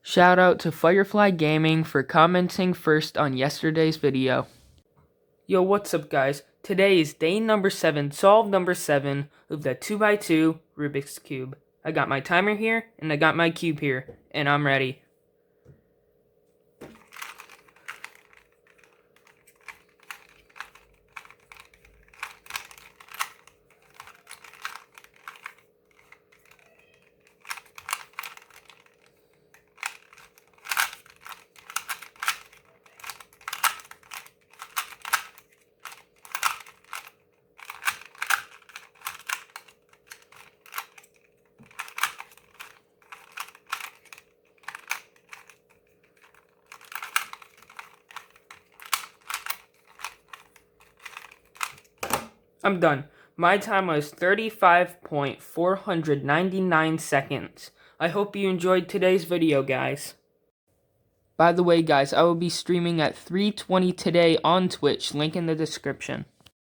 Shout out to Firefly Gaming for commenting first on yesterday's video. Yo, what's up guys? Today is day number 7, solve number 7 of the 2x2 Rubik's Cube. I got my timer here, and I got my cube here, and I'm ready. I'm done. My time was 35.499 seconds. I hope you enjoyed today's video, guys. By the way, guys, I will be streaming at 3:20 today on Twitch, link in the description.